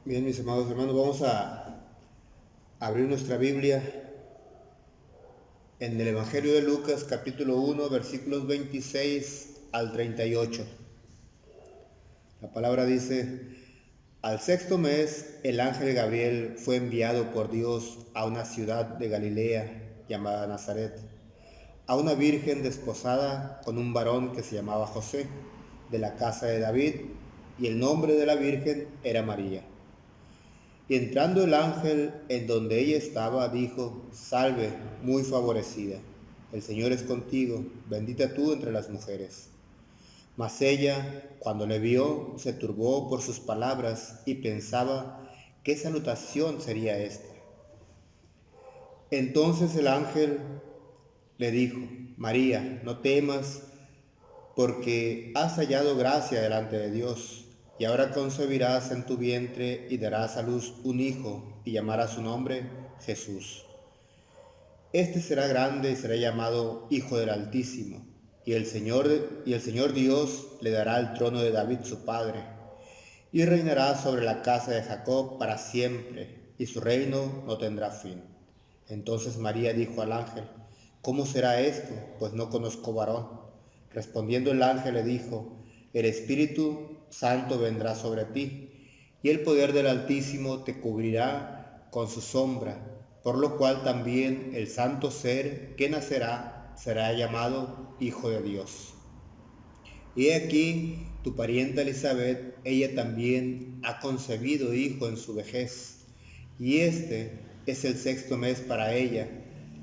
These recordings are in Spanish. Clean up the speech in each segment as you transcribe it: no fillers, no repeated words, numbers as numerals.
Bien, mis amados hermanos, vamos a abrir nuestra Biblia en el Evangelio de Lucas, capítulo 1, versículos 26 al 38. La palabra dice: al sexto mes, el ángel Gabriel fue enviado por Dios a una ciudad de Galilea llamada Nazaret, a una virgen desposada con un varón que se llamaba José, de la casa de David, y el nombre de la virgen era María. Y entrando el ángel en donde ella estaba, dijo: salve, muy favorecida, el Señor es contigo, bendita tú entre las mujeres. Mas ella, cuando le vio, se turbó por sus palabras y pensaba qué salutación sería esta. Entonces el ángel le dijo: María, no temas, porque has hallado gracia delante de Dios, y ahora concebirás en tu vientre y darás a luz un hijo, y llamarás su nombre Jesús. Este será grande y será llamado Hijo del Altísimo, y el Señor Dios le dará el trono de David su padre, y reinará sobre la casa de Jacob para siempre, y su reino no tendrá fin. Entonces María dijo al ángel: ¿cómo será esto? Pues no conozco varón. Respondiendo el ángel le dijo: el Espíritu Santo vendrá sobre ti, y el poder del Altísimo te cubrirá con su sombra, por lo cual también el santo ser que nacerá será llamado Hijo de Dios. Y aquí tu parienta Elizabeth, ella también ha concebido hijo en su vejez, y este es el sexto mes para ella,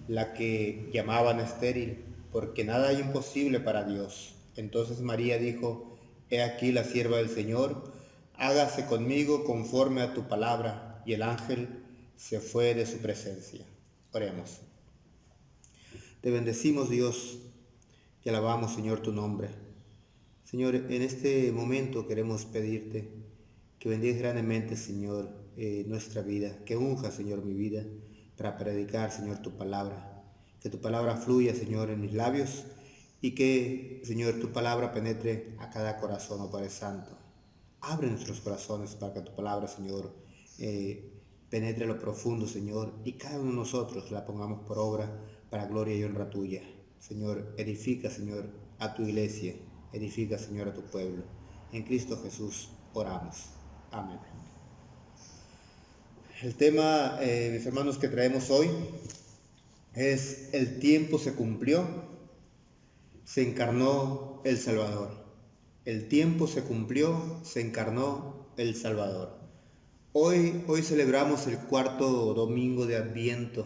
la que llamaban estéril, porque nada hay imposible para Dios. Entonces María dijo: he aquí la sierva del Señor, hágase conmigo conforme a tu palabra. Y el ángel se fue de su presencia. Oremos. Te bendecimos, Dios, y alabamos, Señor, tu nombre. Señor, en este momento queremos pedirte que bendigas grandemente, Señor, nuestra vida, que unja, Señor, mi vida para predicar, Señor, tu palabra. Que tu palabra fluya, Señor, en mis labios, y que, Señor, tu palabra penetre a cada corazón, oh Padre Santo. Abre nuestros corazones para que tu palabra, Señor, penetre lo profundo, Señor, y cada uno de nosotros la pongamos por obra para gloria y honra tuya. Señor, edifica, Señor, a tu iglesia. Edifica, Señor, a tu pueblo. En Cristo Jesús oramos. Amén. El tema, mis hermanos, que traemos hoy es: el tiempo se cumplió, se encarnó el Salvador. El tiempo se cumplió, se encarnó el Salvador. Hoy celebramos el cuarto domingo de Adviento,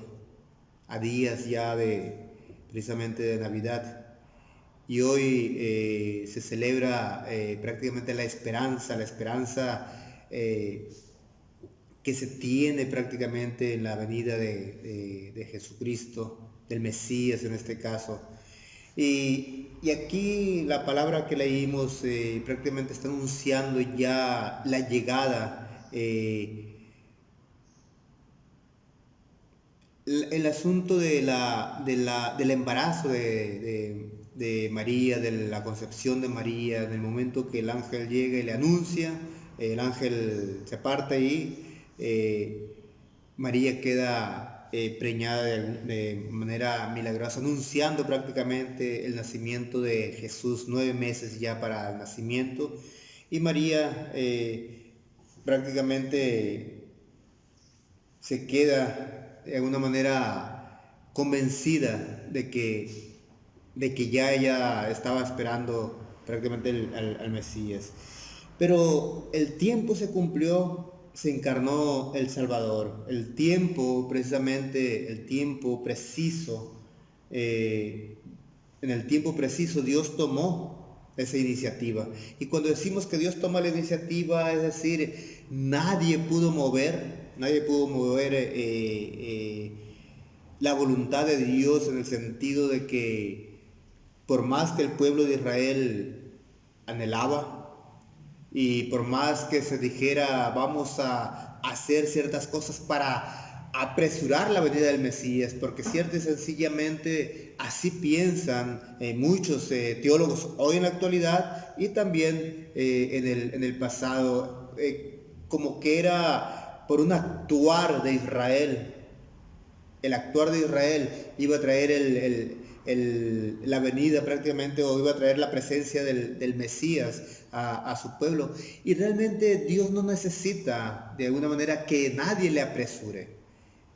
a días ya precisamente de Navidad. Y hoy se celebra prácticamente la esperanza que se tiene prácticamente en la venida de Jesucristo, del Mesías en este caso. Y aquí la palabra que leímos prácticamente está anunciando ya la llegada, el asunto del embarazo de María, de la concepción de María, en el momento que el ángel llega y le anuncia. El ángel se parte y María queda preñada de manera milagrosa, anunciando prácticamente el nacimiento de Jesús, 9 meses ya para el nacimiento. Y María prácticamente se queda de alguna manera convencida de que ya ella estaba esperando prácticamente al Mesías. Pero el tiempo se cumplió, se encarnó el Salvador. El tiempo, precisamente, el tiempo preciso, en el tiempo preciso Dios tomó esa iniciativa. Y cuando decimos que Dios toma la iniciativa, es decir, nadie pudo mover la voluntad de Dios, en el sentido de que por más que el pueblo de Israel anhelaba, y por más que se dijera vamos a hacer ciertas cosas para apresurar la venida del Mesías, porque cierto y sencillamente así piensan muchos teólogos hoy en la actualidad, y también en el pasado. como que era por un actuar de Israel. El actuar de Israel iba a traer la venida prácticamente, o iba a traer la presencia del Mesías a su pueblo. Y realmente Dios no necesita de alguna manera que nadie le apresure.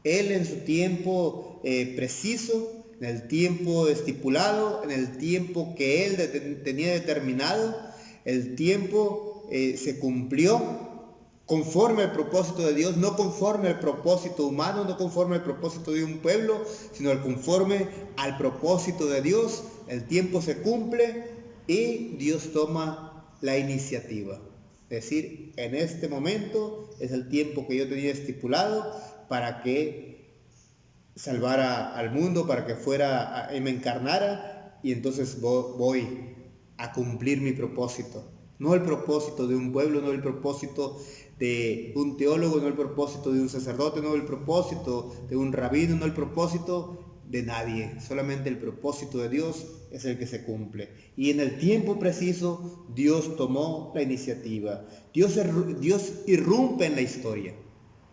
Él en su tiempo preciso, en el tiempo estipulado, en el tiempo que Él tenía determinado, el tiempo se cumplió conforme al propósito de Dios, no conforme al propósito humano, no conforme al propósito de un pueblo, sino conforme al propósito de Dios. El tiempo se cumple y Dios toma la iniciativa. Es decir, en este momento es el tiempo que yo tenía estipulado para que salvara al mundo, para que fuera y me encarnara, y entonces voy a cumplir mi propósito. No el propósito de un pueblo, no el propósito de un teólogo, no el propósito de un sacerdote, no el propósito de un rabino, no el propósito de nadie. Solamente el propósito de Dios es el que se cumple. Y en el tiempo preciso, Dios tomó la iniciativa. Dios irrumpe en la historia.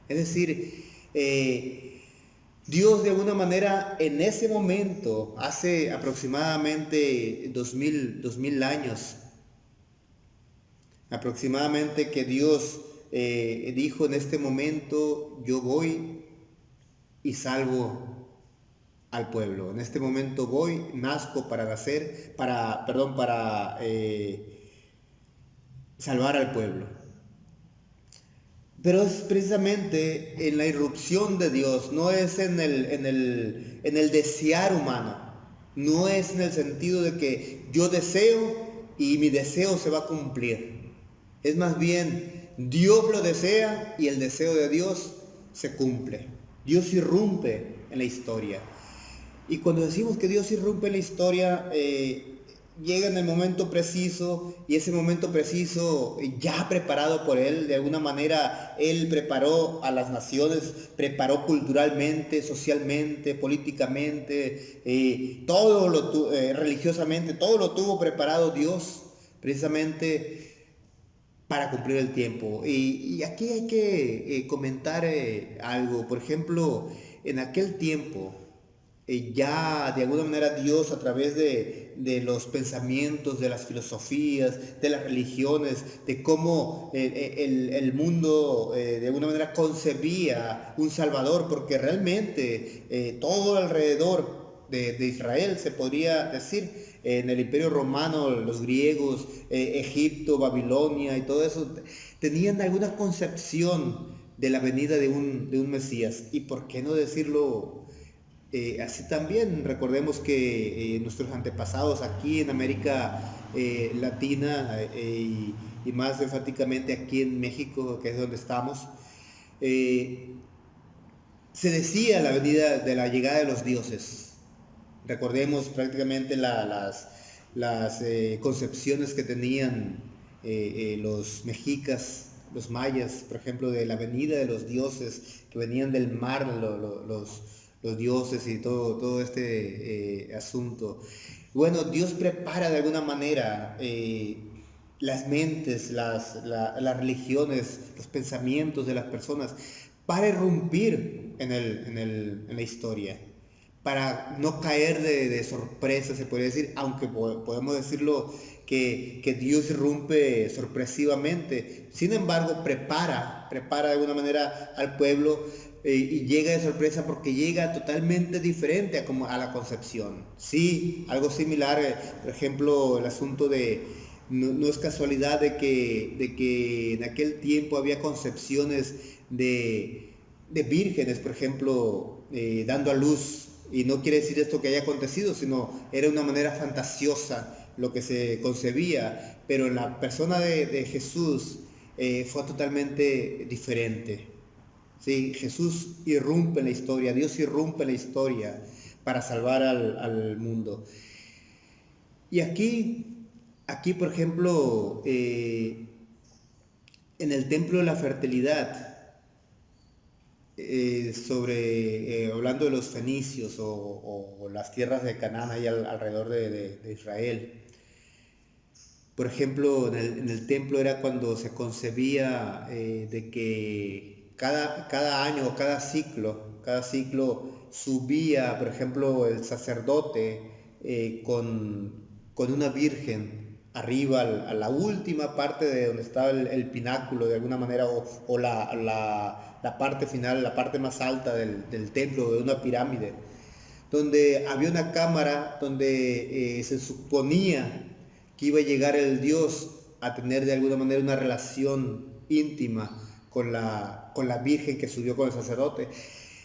Es decir, Dios de alguna manera en ese momento, hace aproximadamente 2000 años, aproximadamente, que Dios dijo: en este momento yo voy y salvo al pueblo. En este momento voy, nazco para nacer, para salvar al pueblo. Pero es precisamente en la irrupción de Dios, no es en el desear humano, no es en el sentido de que yo deseo y mi deseo se va a cumplir. Es más bien, Dios lo desea y el deseo de Dios se cumple. Dios irrumpe en la historia. Y cuando decimos que Dios irrumpe en la historia, llega en el momento preciso, y ese momento preciso ya preparado por Él. De alguna manera Él preparó a las naciones, preparó culturalmente, socialmente, políticamente, religiosamente, todo lo tuvo preparado Dios precisamente para cumplir el tiempo. Y aquí hay que comentar algo. Por ejemplo, en aquel tiempo, ya de alguna manera Dios, a través de los pensamientos, de las filosofías, de las religiones, de cómo el mundo de alguna manera concebía un Salvador, porque realmente todo alrededor de Israel, se podría decir, en el Imperio Romano, los griegos, Egipto, Babilonia y todo eso, tenían alguna concepción de la venida de un Mesías. Y por qué no decirlo así también. Recordemos que nuestros antepasados aquí en América Latina, y más enfáticamente aquí en México, que es donde estamos, eh, se decía la venida de la llegada de los dioses. Recordemos prácticamente las concepciones que tenían los mexicas, los mayas, por ejemplo, de la venida de los dioses que venían del mar, los dioses y todo este asunto. Bueno, Dios prepara de alguna manera las mentes, las religiones, los pensamientos de las personas para irrumpir en la historia, para no caer de sorpresa, se puede decir, aunque podemos decirlo que Dios irrumpe sorpresivamente. Sin embargo, prepara de alguna manera al pueblo, y llega de sorpresa porque llega totalmente diferente a la concepción. Sí, algo similar, por ejemplo, el asunto de... No es casualidad de que en aquel tiempo había concepciones de vírgenes, por ejemplo, dando a luz. Y no quiere decir esto que haya acontecido, sino era una manera fantasiosa lo que se concebía, pero en la persona de Jesús fue totalmente diferente. Sí, Jesús irrumpe en la historia, Dios irrumpe en la historia para salvar al mundo. Y aquí por ejemplo, en el templo de la fertilidad, hablando de los fenicios o las tierras de Canaán ahí alrededor de Israel, Por ejemplo, en el templo era cuando se concebía de que cada año o cada ciclo subía, por ejemplo, el sacerdote con una virgen arriba a la última parte de donde estaba el pináculo de alguna manera, o la parte final, la parte más alta del templo, de una pirámide, donde había una cámara donde se suponía que iba a llegar el Dios a tener de alguna manera una relación íntima con la Virgen que subió con el sacerdote.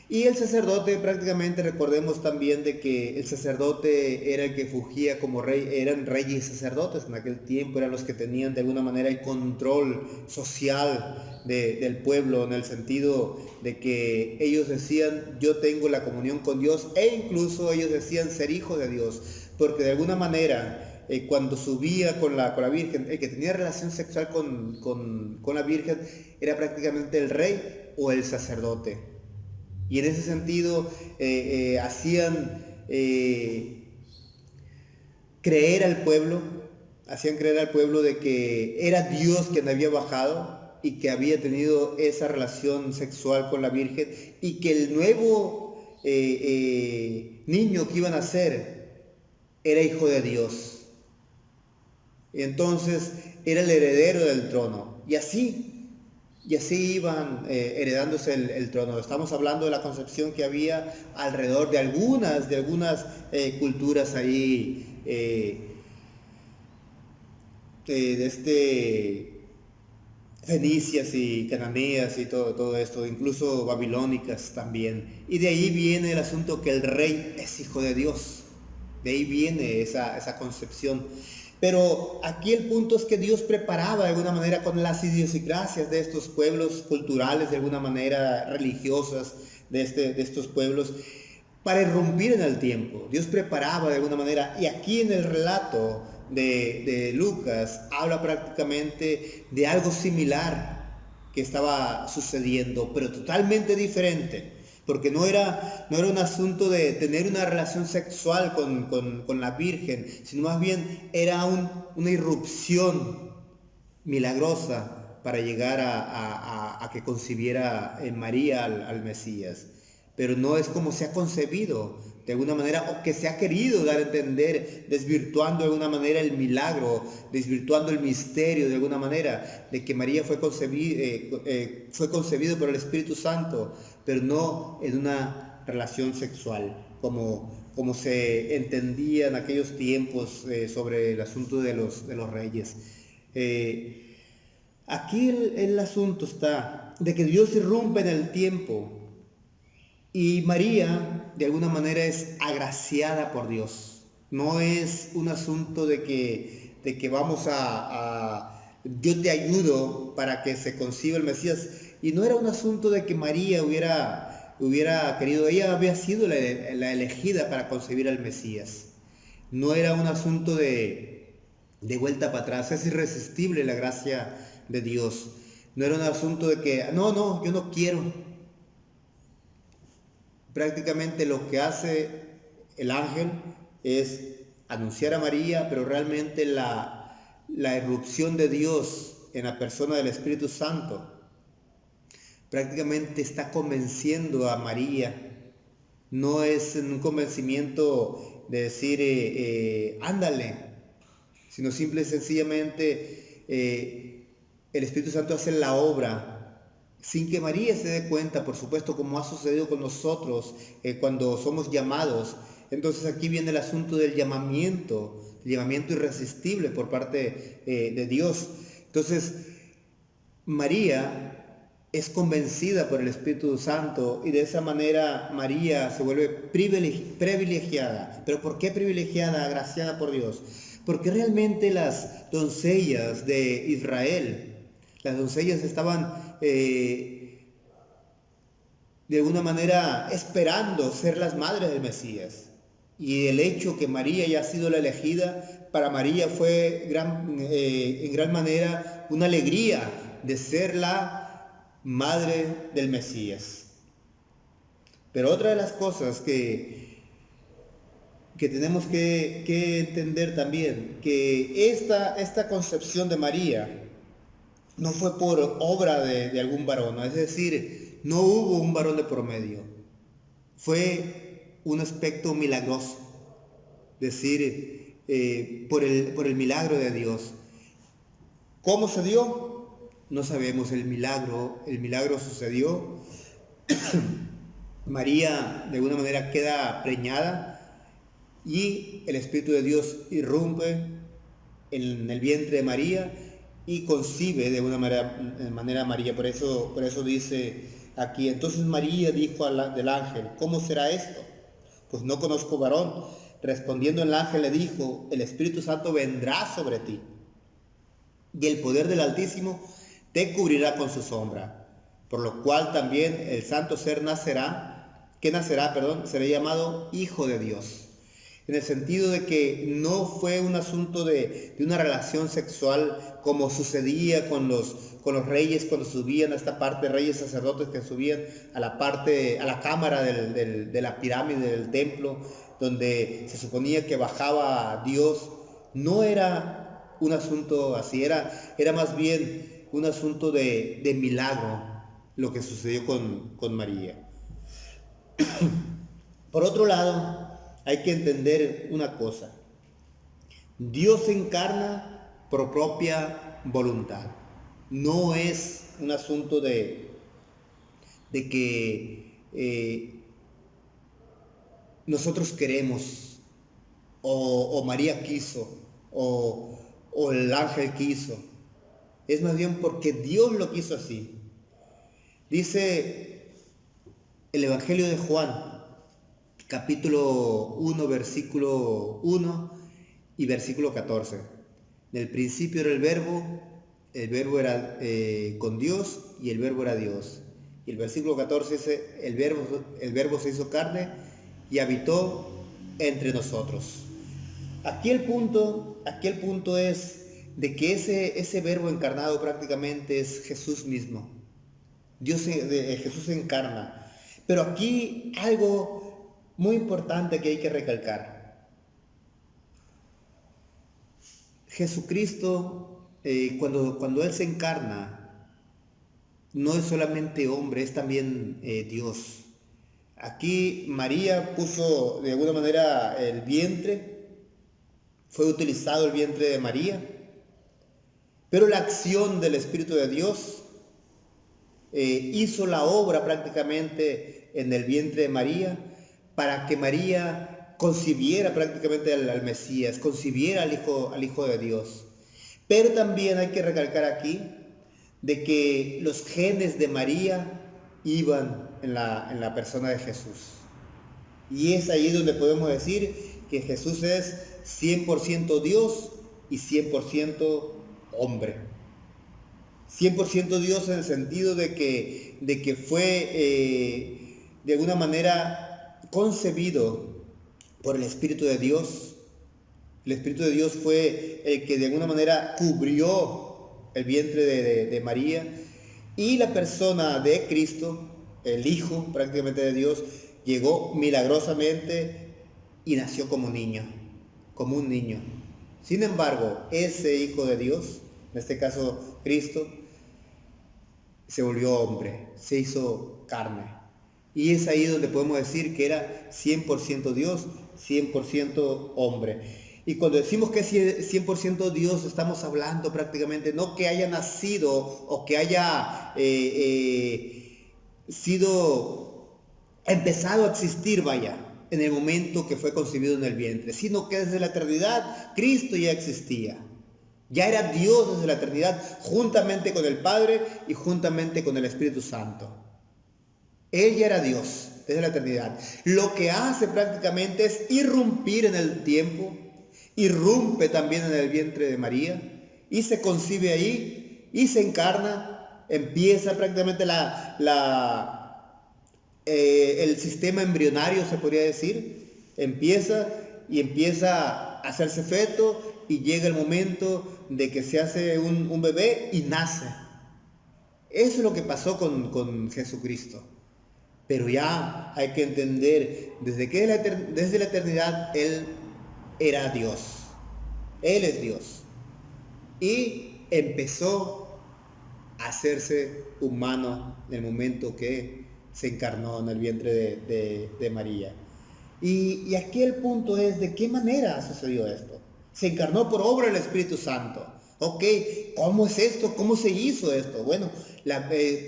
Y el sacerdote, prácticamente recordemos también de que el sacerdote era el que fungía como rey, eran reyes y sacerdotes en aquel tiempo, eran los que tenían de alguna manera el control social del pueblo, en el sentido de que ellos decían, yo tengo la comunión con Dios, e incluso ellos decían ser hijos de Dios, porque de alguna manera cuando subía con la Virgen, el que tenía relación sexual con la Virgen era prácticamente el rey o el sacerdote. Y en ese sentido creer al pueblo, hacían creer al pueblo de que era Dios quien había bajado y que había tenido esa relación sexual con la Virgen, y que el nuevo niño que iban a nacer era hijo de Dios. Y entonces era el heredero del trono. Y así iban heredándose el trono. Estamos hablando de la concepción que había alrededor de algunas culturas ahí, fenicias y cananeas y todo esto, incluso babilónicas también. Y de ahí viene el asunto que el rey es hijo de Dios. De ahí viene esa concepción. Pero aquí el punto es que Dios preparaba de alguna manera con las idiosincrasias de estos pueblos culturales, de alguna manera religiosas de estos pueblos, para irrumpir en el tiempo. Dios preparaba de alguna manera, y aquí en el relato de Lucas habla prácticamente de algo similar que estaba sucediendo, pero totalmente diferente. Porque no era un asunto de tener una relación sexual con la Virgen, sino más bien era una irrupción milagrosa para llegar a que concibiera en María al Mesías. Pero no es como se ha concebido de alguna manera, o que se ha querido dar a entender, desvirtuando de alguna manera el milagro, desvirtuando el misterio de alguna manera, de que María fue concebido por el Espíritu Santo, pero no en una relación sexual, como se entendía en aquellos tiempos sobre el asunto de los reyes. Aquí el asunto está de que Dios irrumpe en el tiempo, y María de alguna manera es agraciada por Dios. No es un asunto de que vamos yo te ayudo para que se conciba el Mesías. Y no era un asunto de que María hubiera querido, ella había sido la elegida para concebir al Mesías. No era un asunto de vuelta para atrás, es irresistible la gracia de Dios. No era un asunto de que, no, yo no quiero. Prácticamente lo que hace el ángel es anunciar a María, pero realmente la irrupción de Dios en la persona del Espíritu Santo prácticamente está convenciendo a María. No es un convencimiento de decir, ándale, sino simple y sencillamente el Espíritu Santo hace la obra sin que María se dé cuenta, por supuesto, como ha sucedido con nosotros cuando somos llamados. Entonces aquí viene el asunto del llamamiento irresistible por parte de Dios. Entonces María es convencida por el Espíritu Santo, y de esa manera María se vuelve privilegiada. ¿Pero por qué privilegiada? Agraciada por Dios. Porque realmente las doncellas de Israel, las doncellas estaban de alguna manera esperando ser las madres del Mesías. Y el hecho que María haya sido la elegida, para María fue en gran manera una alegría de ser la madre del Mesías. Pero otra de las cosas que que tenemos que entender también, que esta concepción de María no fue por obra de algún varón, ¿no? Es decir, no hubo un varón de por medio, fue un aspecto milagroso, es decir, por el milagro de Dios. ¿Cómo se dio? No sabemos, el milagro sucedió. María de alguna manera queda preñada y el Espíritu de Dios irrumpe en el vientre de María y concibe de una manera María. Por eso dice aquí, entonces María dijo del ángel, ¿cómo será esto? Pues no conozco varón. Respondiendo el ángel le dijo, el Espíritu Santo vendrá sobre ti y el poder del Altísimo te cubrirá con su sombra, por lo cual también el santo ser será llamado Hijo de Dios. En el sentido de que no fue un asunto de una relación sexual como sucedía con los reyes cuando subían a esta parte, reyes sacerdotes que subían a la cámara de la pirámide del templo, donde se suponía que bajaba Dios. No era un asunto así, era más bien un asunto de milagro lo que sucedió con María. Por otro lado, hay que entender una cosa. Dios se encarna por propia voluntad. No es un asunto de que nosotros queremos, o María quiso, o el ángel quiso. Es más bien porque Dios lo quiso así. Dice el Evangelio de Juan, capítulo 1, versículo 1 y versículo 14. En el principio era el verbo era con Dios y el verbo era Dios. Y el versículo 14 dice, el verbo se hizo carne y habitó entre nosotros. Aquí el punto es de que ese verbo encarnado prácticamente es Jesús mismo. Jesús se encarna. Pero aquí algo muy importante que hay que recalcar. Jesucristo, cuando Él se encarna, no es solamente hombre, es también Dios. Aquí María puso de alguna manera el vientre, fue utilizado el vientre de María, pero la acción del Espíritu de Dios hizo la obra prácticamente en el vientre de María para que María concibiera prácticamente al Mesías, concibiera al Hijo de Dios. Pero también hay que recalcar aquí de que los genes de María iban en la persona de Jesús. Y es ahí donde podemos decir que Jesús es 100% Dios y 100% hombre. 100% Dios en el sentido de que fue de alguna manera concebido por el Espíritu de Dios. El Espíritu de Dios fue el que de alguna manera cubrió el vientre de María, y la persona de Cristo, el Hijo prácticamente de Dios, llegó milagrosamente y nació como un niño. Sin embargo, ese Hijo de Dios, en este caso Cristo, se volvió hombre, se hizo carne. Y es ahí donde podemos decir que era 100% Dios, 100% hombre. Y cuando decimos que es 100% Dios, estamos hablando prácticamente no que haya nacido o que haya empezado a existir, en el momento que fue concebido en el vientre, sino que desde la eternidad Cristo ya existía. Ya era Dios desde la eternidad, juntamente con el Padre y juntamente con el Espíritu Santo. Él ya era Dios desde la eternidad. Lo que hace prácticamente es irrumpir en el tiempo, irrumpe también en el vientre de María y se concibe ahí y se encarna. Empieza prácticamente el sistema embrionario, se podría decir. Empieza a hacerse feto y llega el momento de que se hace un bebé y nace. Eso es lo que pasó con Jesucristo. Pero ya hay que entender, desde la eternidad Él era Dios. Él es Dios. Y empezó a hacerse humano en el momento que se encarnó en el vientre de María. Y aquí el punto es, ¿de qué manera sucedió esto? Se encarnó por obra del Espíritu Santo. Ok, ¿cómo es esto? ¿Cómo se hizo esto? Bueno,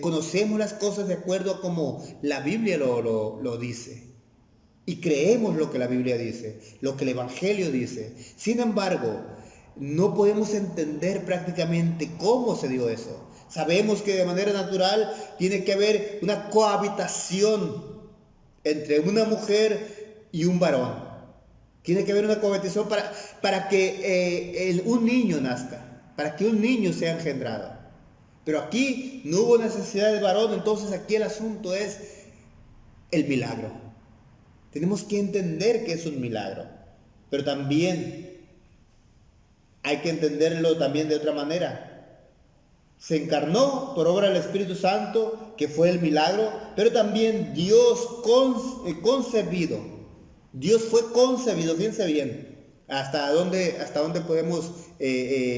conocemos las cosas de acuerdo a como la Biblia lo dice. Y creemos lo que la Biblia dice, lo que el Evangelio dice. Sin embargo, no podemos entender prácticamente cómo se dio eso. Sabemos que de manera natural tiene que haber una cohabitación entre una mujer y un varón. Tiene que haber una cohabitación para que un niño nazca, para que un niño sea engendrado. Pero aquí no hubo necesidad de varón, entonces aquí el asunto es el milagro. Tenemos que entender que es un milagro, pero también hay que entenderlo también de otra manera. Se encarnó por obra del Espíritu Santo, que fue el milagro, pero también Dios concebido. Dios fue concebido, fíjense bien, hasta dónde podemos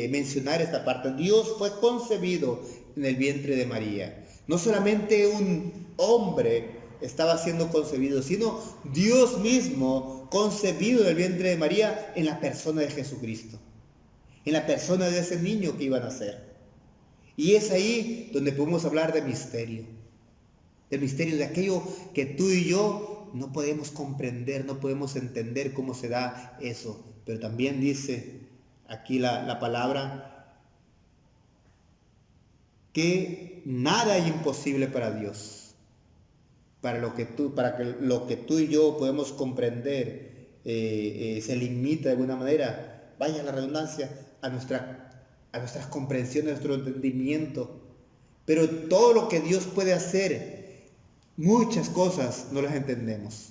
mencionar esta parte. Dios fue concebido en el vientre de María. No solamente un hombre estaba siendo concebido, sino Dios mismo concebido en el vientre de María en la persona de Jesucristo, en la persona de ese niño que iba a nacer. Y es ahí donde podemos hablar de misterio, del misterio de aquello que tú y yo no podemos comprender, no podemos entender cómo se da eso. Pero también dice aquí la palabra que nada es imposible para Dios. Para que lo que tú y yo podemos comprender se limita de alguna manera, vaya la redundancia, a nuestras comprensiones, a nuestro entendimiento. Pero todo lo que Dios puede hacer, muchas cosas no las entendemos,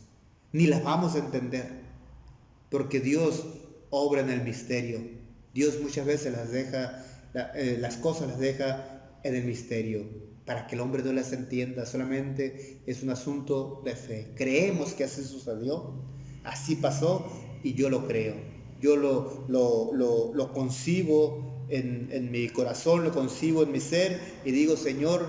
ni las vamos a entender, porque Dios obra en el misterio. Dios muchas veces las cosas las deja en el misterio, para que el hombre no las entienda. Solamente es un asunto de fe. Creemos que así sucedió, así pasó, y yo lo creo. Yo lo concibo en mi corazón, lo concibo en mi ser, y digo: Señor,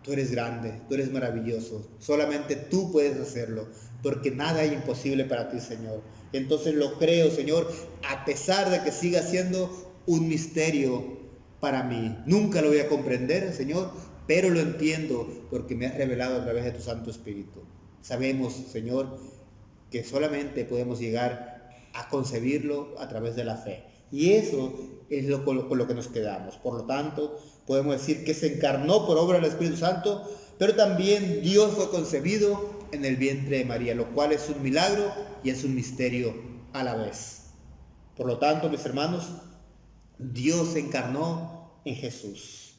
tú eres grande, tú eres maravilloso, solamente tú puedes hacerlo, porque nada es imposible para ti, Señor. Entonces lo creo, Señor, a pesar de que siga siendo un misterio para mí. Nunca lo voy a comprender, Señor, pero lo entiendo porque me has revelado a través de tu Santo Espíritu. Sabemos, Señor, que solamente podemos llegar a concebirlo a través de la fe. Y eso es con lo que nos quedamos. Por lo tanto, podemos decir que se encarnó por obra del Espíritu Santo, pero también Dios fue concebido en el vientre de María, lo cual es un milagro y es un misterio a la vez. Por lo tanto, mis hermanos, Dios se encarnó en Jesús.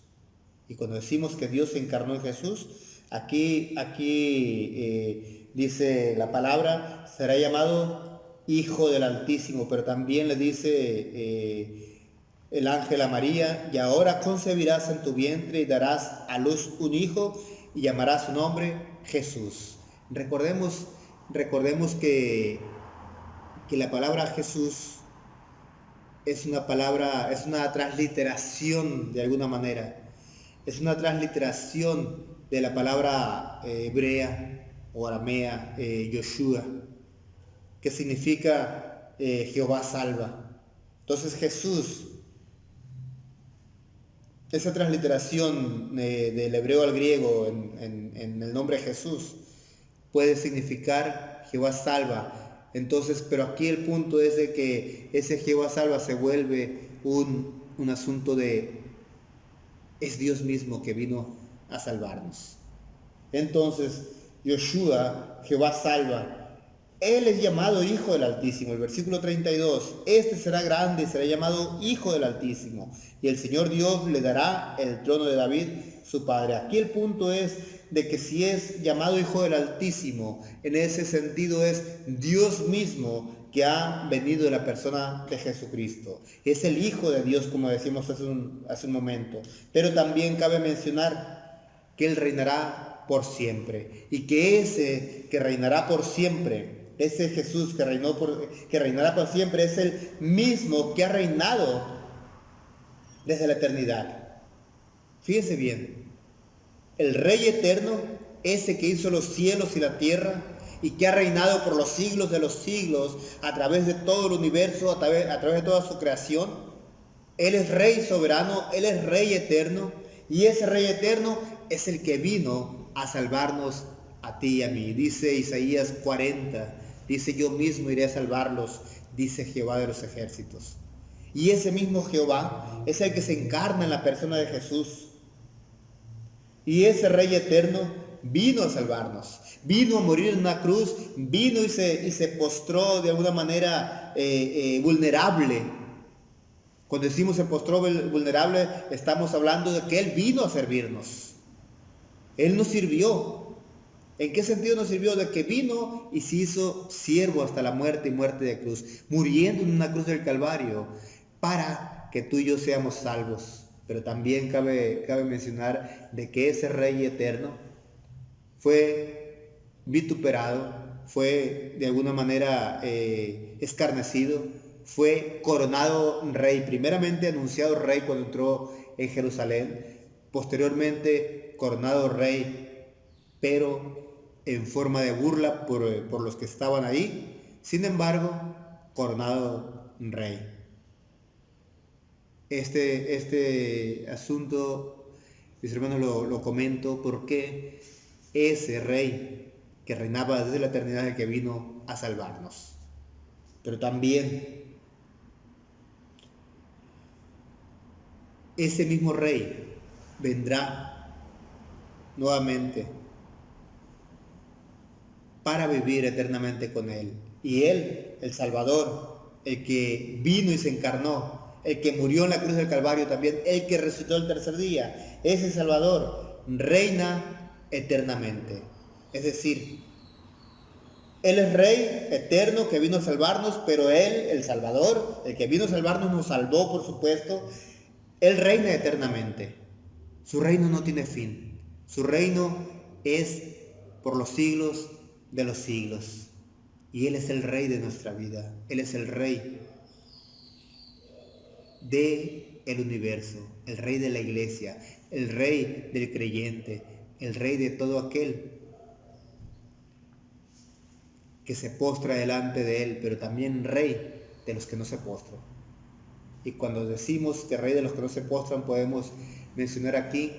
Y cuando decimos que Dios se encarnó en Jesús, aquí dice la palabra, será llamado Hijo del Altísimo, pero también le dice el ángel a María: y ahora concebirás en tu vientre y darás a luz un hijo y llamarás su nombre Jesús. Recordemos que la palabra Jesús es una transliteración de alguna manera. Es una transliteración de la palabra hebrea o aramea, Yoshua, que significa Jehová salva. Entonces Jesús, esa transliteración del hebreo al griego en el nombre Jesús puede significar Jehová salva. Entonces, pero aquí el punto es de que ese Jehová salva se vuelve un asunto es Dios mismo que vino a salvarnos. Entonces, Yoshua, Jehová salva. Él es llamado Hijo del Altísimo. El versículo 32. Este será grande y será llamado Hijo del Altísimo. Y el Señor Dios le dará el trono de David, su padre. Aquí el punto es de que si es llamado Hijo del Altísimo, en ese sentido es Dios mismo que ha venido de la persona de Jesucristo. Es el Hijo de Dios, como decimos hace un momento. Pero también cabe mencionar que Él reinará por siempre. Y que ese que reinará por siempre, ese Jesús que reinará por siempre, es el mismo que ha reinado desde la eternidad. Fíjense bien, el Rey eterno, ese que hizo los cielos y la tierra, y que ha reinado por los siglos de los siglos, a través de todo el universo, a través de toda su creación. Él es Rey soberano, Él es Rey eterno, y ese Rey eterno es el que vino a salvarnos a ti y a mí. Dice Isaías 40, dice: yo mismo iré a salvarlos, dice Jehová de los ejércitos. Y ese mismo Jehová es el que se encarna en la persona de Jesús. Y ese Rey eterno vino a salvarnos, vino a morir en una cruz, vino y se postró de alguna manera vulnerable. Cuando decimos se postró vulnerable, estamos hablando de que Él vino a servirnos. Él nos sirvió. ¿En qué sentido nos sirvió? De que vino y se hizo siervo hasta la muerte y muerte de cruz, muriendo en una cruz del Calvario, para que tú y yo seamos salvos. Pero también cabe mencionar de que ese Rey eterno fue vituperado, fue de alguna manera escarnecido, fue coronado rey, primeramente anunciado rey cuando entró en Jerusalén, posteriormente coronado rey, pero en forma de burla por los que estaban ahí, sin embargo, coronado rey. Este asunto, mis hermanos, lo comento porque ese Rey que reinaba desde la eternidad es el que vino a salvarnos. Pero también ese mismo Rey vendrá nuevamente para vivir eternamente con Él. Y Él, el Salvador, el que vino y se encarnó, el que murió en la cruz del Calvario también, el que resucitó el tercer día, ese Salvador reina eternamente. Es decir, Él es Rey eterno que vino a salvarnos, pero Él, el Salvador, el que vino a salvarnos, nos salvó, por supuesto. Él reina eternamente. Su reino no tiene fin. Su reino es por los siglos de los siglos. Y Él es el Rey de nuestra vida. Él es el Rey del universo, el Rey de la iglesia, el Rey del creyente, el Rey de todo aquel que se postra delante de Él, pero también Rey de los que no se postran. Y cuando decimos que Rey de los que no se postran, podemos mencionar aquí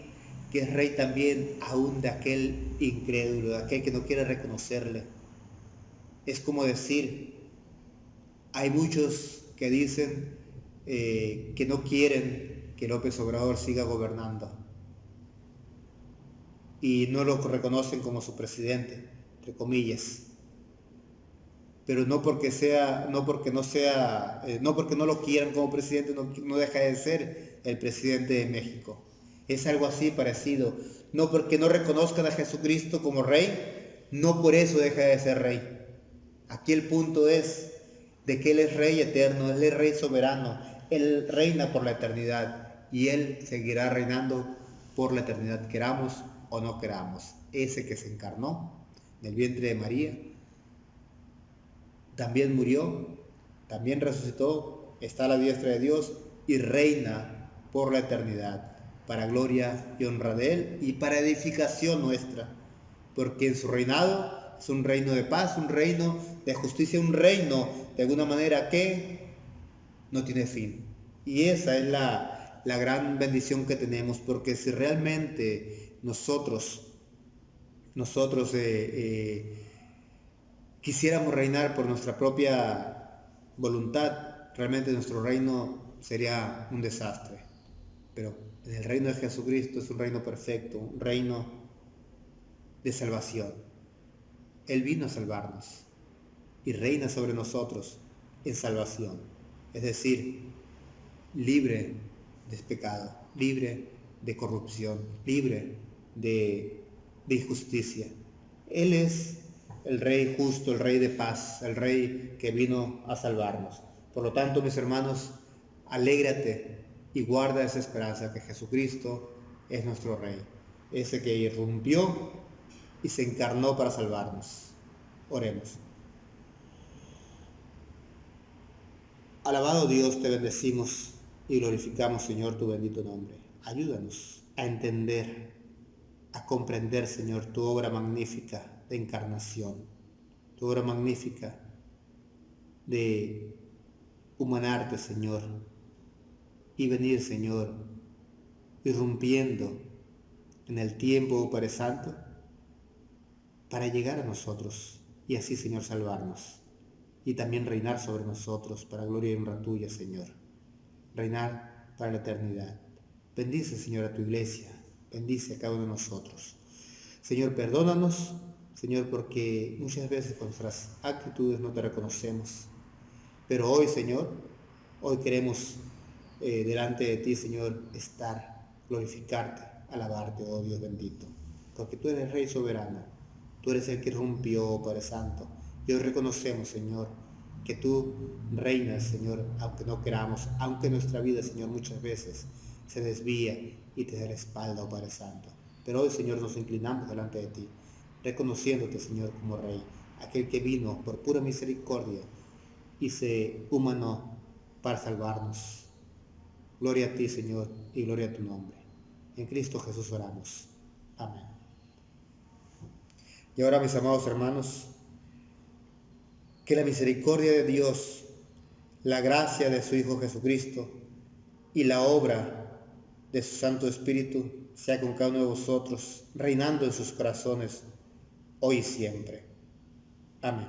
que es Rey también aún de aquel incrédulo, de aquel que no quiere reconocerle. Es como decir, hay muchos que dicen que no quieren que López Obrador siga gobernando y no lo reconocen como su presidente, entre comillas. Pero no porque no lo quieran como presidente, no deja de ser el presidente de México. Es algo así parecido. No porque no reconozcan a Jesucristo como Rey, no por eso deja de ser Rey. Aquí el punto es de que Él es Rey eterno, Él es Rey soberano, Él reina por la eternidad y Él seguirá reinando por la eternidad, queramos o no queramos. Ese que se encarnó en el vientre de María, también murió, también resucitó, está a la diestra de Dios y reina por la eternidad, para gloria y honra de Él y para edificación nuestra, porque en su reinado es un reino de paz, un reino de justicia, un reino de alguna manera que no tiene fin. Y esa es la gran bendición que tenemos, porque si realmente nosotros quisiéramos reinar por nuestra propia voluntad, realmente nuestro reino sería un desastre. Pero en el reino de Jesucristo es un reino perfecto, un reino de salvación. Él vino a salvarnos y reina sobre nosotros en salvación. Es decir, libre de pecado, libre de corrupción, libre de injusticia. Él es el Rey justo, el Rey de paz, el Rey que vino a salvarnos. Por lo tanto, mis hermanos, alégrate y guarda esa esperanza que Jesucristo es nuestro Rey. Ese que irrumpió y se encarnó para salvarnos. Oremos. Alabado Dios, te bendecimos y glorificamos, Señor, tu bendito nombre. Ayúdanos a entender, a comprender, Señor, tu obra magnífica de encarnación, tu obra magnífica de humanarte, Señor, y venir, Señor, irrumpiendo en el tiempo, oh Padre Santo, para llegar a nosotros y así, Señor, salvarnos y también reinar sobre nosotros para gloria y honra tuya, Señor. Reinar para la eternidad. Bendice, Señor, a tu iglesia. Bendice a cada uno de nosotros. Señor, perdónanos, Señor, porque muchas veces con nuestras actitudes no te reconocemos. Pero hoy, Señor, hoy queremos delante de ti, Señor, estar, glorificarte, alabarte, oh Dios bendito. Porque tú eres Rey soberano. Tú eres el que rompió, Padre Santo. Y hoy reconocemos, Señor, que tú reinas, Señor, aunque no queramos, aunque nuestra vida, Señor, muchas veces se desvía y te da la espalda, oh Padre Santo. Pero hoy, Señor, nos inclinamos delante de ti, reconociéndote, Señor, como Rey, aquel que vino por pura misericordia y se humanó para salvarnos. Gloria a ti, Señor, y gloria a tu nombre. En Cristo Jesús oramos. Amén. Y ahora, mis amados hermanos, que la misericordia de Dios, la gracia de su Hijo Jesucristo y la obra de su Santo Espíritu sea con cada uno de vosotros, reinando en sus corazones, hoy y siempre. Amén.